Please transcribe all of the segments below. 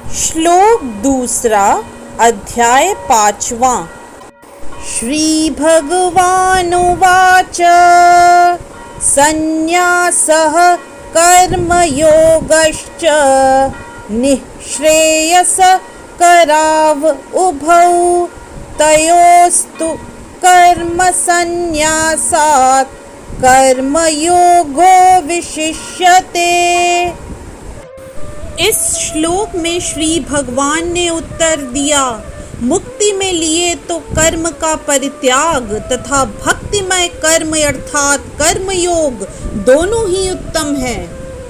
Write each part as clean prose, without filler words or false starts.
श्लोक दूसरा अध्याय पांचवा। श्री भगवानुवाच संन्यासः कर्मयोगश्च निःश्रेयसकराव उभौ तयोस्तु कर्मसन्न्यासात् कर्मयोगो विशिष्यते। इस श्लोक में श्री भगवान ने उत्तर दिया, मुक्ति में लिए तो कर्म का परित्याग तथा भक्तिमय कर्म अर्थात कर्मयोग दोनों ही उत्तम है,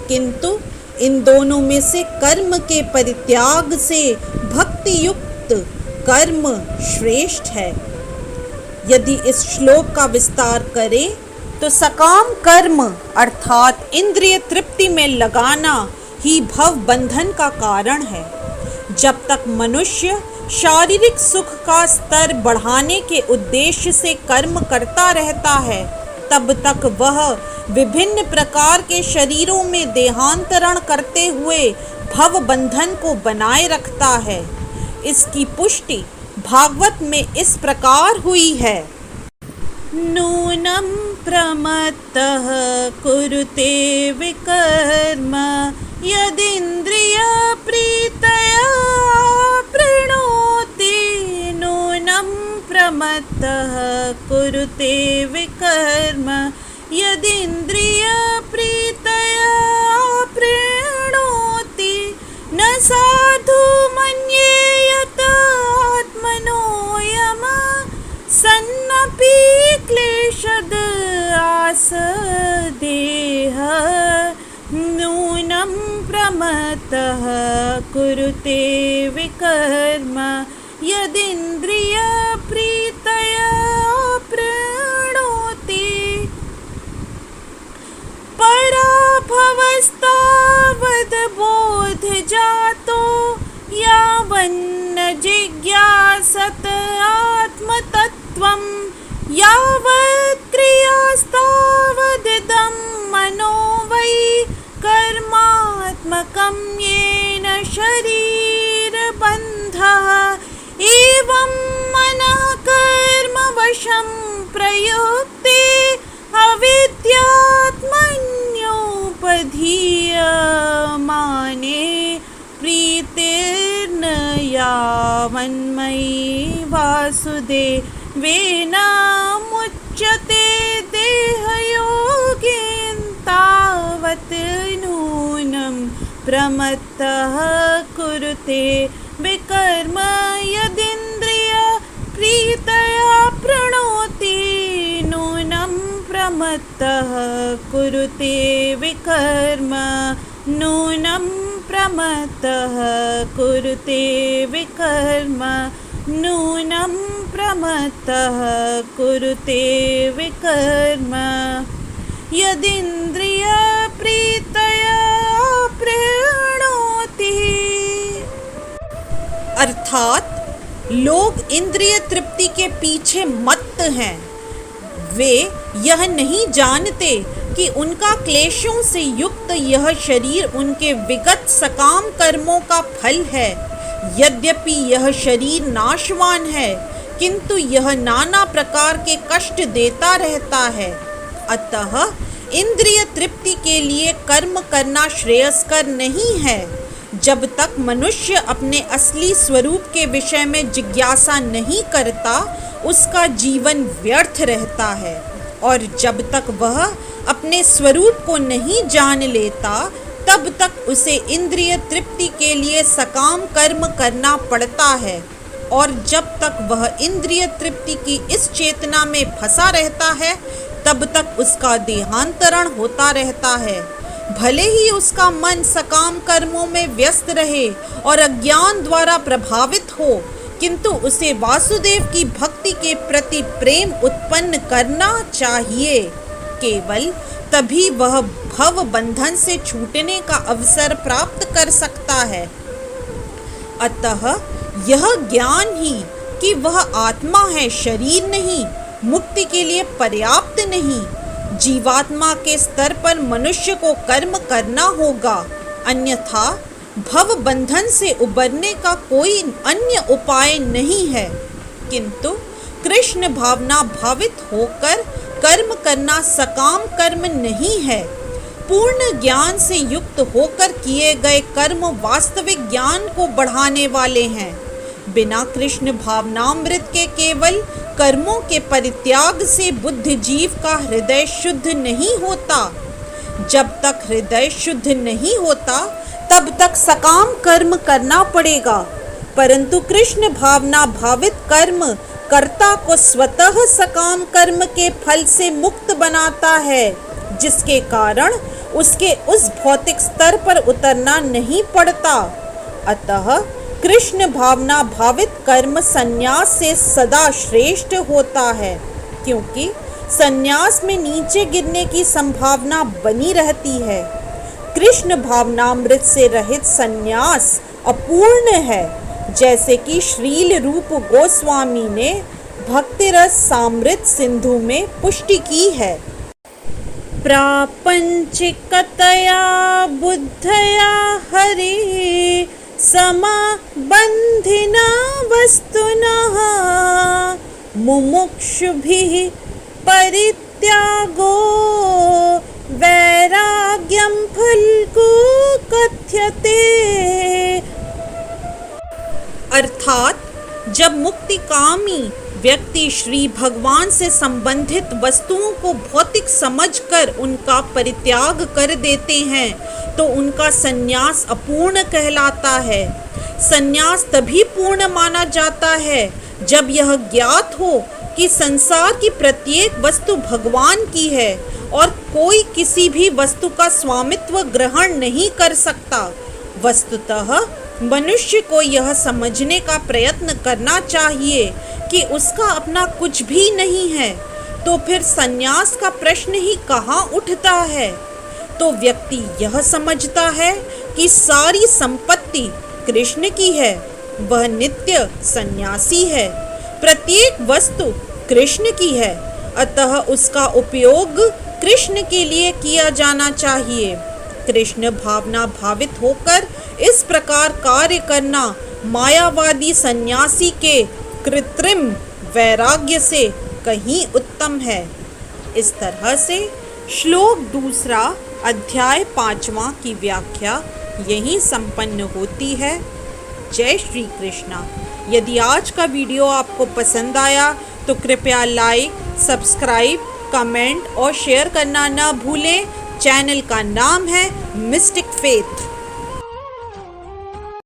किंतु इन दोनों में से कर्म के परित्याग से भक्ति युक्त कर्म श्रेष्ठ है। यदि इस श्लोक का विस्तार करें तो सकाम कर्म अर्थात इंद्रिय तृप्ति में लगाना ही भव बंधन का कारण है। जब तक मनुष्य शारीरिक सुख का स्तर बढ़ाने के उद्देश्य से कर्म करता रहता है, तब तक वह विभिन्न प्रकार के शरीरों में देहांतरण करते हुए भव बंधन को बनाए रखता है। इसकी पुष्टि भागवत में इस प्रकार हुई है। नूनं प्रमत्तः कुरुते विकर्म यदिन्द्रियप्रीतया प्रणोति। नूनं प्रमत्तः कुरुते विकर्म यदिन्द्रियप्रीतया प्रणोति। न साधु मन्येत आत्मनोऽयम् सन्नपि क्लेशद आसदेह। नूनं प्रमत्तः कुरुते विकर्म यदिन्द्रियप्रीतया प्रणोति। पराभवस्तावद् बोधजातो यावन्न जिज्ञासत आत्मतत्त्वं यावत् क्रियास्तावदिदं मनो वै कर्मात्मकं येन शरीरबन्धः। एवं मनः कर्मवशं प्रयुक्ते अविद्यात्मन्योपधीयमाने प्रीतिर्न यावन्मयि वासुदेवेन मुच्यते देहयोगेन तावत् नूनं प्रमत्तः कुरुते विकर्म यदिन्द्रियप्रीतया प्रणोति। नूनं प्रमत्तः कुरुते विकर्म नूनं प्रमत्तः कुरुते विकर्म नूनं प्रमत्तः कुरुते विकर्म यदिन्द्रियप्रीतया प्रणोति। अर्थात लोग इंद्रिय तृप्ति के पीछे मत्त हैं। वे यह नहीं जानते कि उनका क्लेशों से युक्त यह शरीर उनके विगत सकाम कर्मों का फल है। यद्यपि यह शरीर नाशवान है, किंतु यह नाना प्रकार के कष्ट देता रहता है। अतः इंद्रिय तृप्ति के लिए कर्म करना श्रेयस्कर नहीं है। जब तक मनुष्य अपने असली स्वरूप के विषय में जिज्ञासा नहीं करता, उसका जीवन व्यर्थ रहता है, और जब तक वह अपने स्वरूप को नहीं जान लेता, तब तक उसे इंद्रिय तृप्ति के लिए सकाम कर्म करना पड़ता है। और जब तक वह इंद्रिय तृप्ति की इस चेतना में फंसा रहता है, तब तक उसका देहांतरण होता रहता है। भले ही उसका मन सकाम कर्मों में व्यस्त रहे और अज्ञान द्वारा प्रभावित हो, किंतु उसे वासुदेव की भक्ति के प्रति प्रेम उत्पन्न करना चाहिए। केवल तभी वह भव बंधन से छूटने का अवसर प्राप्त कर सकता है। अतः यह ज्ञान ही कि वह आत्मा है, शरीर नहीं, मुक्ति के लिए पर्याप्त नहीं। जीवात्मा के स्तर पर मनुष्य को कर्म करना होगा, अन्यथा भव बंधन से उबरने का कोई अन्य उपाय नहीं है, किंतु कृष्ण भावना भावित होकर कर्म करना सकाम कर्म नहीं है। पूर्ण ज्ञान से युक्त होकर किए गए कर्म वास्तविक ज्ञान को बढ़ाने वाले हैं। बिना कृष्ण भावनामृत के केवल कर्मों के परित्याग से बुद्धिजीव का हृदय शुद्ध नहीं होता। जब तक हृदय शुद्ध नहीं होता तब तक सकाम कर्म करना पड़ेगा, परंतु कृष्ण भावना भावित कर्म कर्ता को स्वतः सकाम कर्म के फल से मुक्त बनाता है, जिसके कारण उसके उस भौतिक स्तर पर उतरना नहीं पड़ता। अतः कृष्ण भावना भावित कर्म संन्यास से सदा श्रेष्ठ होता है, क्योंकि संन्यास में नीचे गिरने की संभावना बनी रहती है। कृष्ण भावनामृत से रहित संन्यास अपूर्ण है, जैसे कि श्रील रूप गोस्वामी ने भक्तिरस सामृत सिंधु में पुष्टि की है। प्रापंचिकतया बुद्धया हरे समाबंधिना वस्तुनः मुमुक्षुभिः परित्यागो वैराग्यं फल्गु कथ्यते। अर्थात जब मुक्तिकामी व्यक्ति श्री भगवान से संबंधित वस्तुओं को भौतिक समझकर उनका परित्याग कर देते हैं तो उनका संन्यास अपूर्ण कहलाता है। संन्यास तभी पूर्ण माना जाता है जब यह ज्ञात हो कि संसार की प्रत्येक वस्तु भगवान की है और कोई किसी भी वस्तु का स्वामित्व ग्रहण नहीं कर सकता। वस्तुतः मनुष्य को यह समझने का प्रयत्न करना चाहिए कि उसका अपना कुछ भी नहीं है, तो फिर संन्यास का प्रश्न ही कहाँ उठता है। तो व्यक्ति यह समझता है कि सारी संपत्ति कृष्ण की है, वह नित्य सन्यासी है, प्रत्येक वस्तु कृष्ण की है, अतः उसका उपयोग कृष्ण के लिए किया जाना चाहिए। कृष्ण भावना भावित होकर इस प्रकार कार्य करना मायावादी सन्यासी के कृत्रिम वैराग्य से कहीं उत्तम है। इस तरह से श्लोक 2 अध्याय 5 की व्याख्या यहीं संपन्न होती है। जय श्री कृष्णा। यदि आज का वीडियो आपको पसंद आया तो कृपया लाइक, सब्सक्राइब, कमेंट और शेयर करना न भूलें। चैनल का नाम है मिस्टिक फेथ।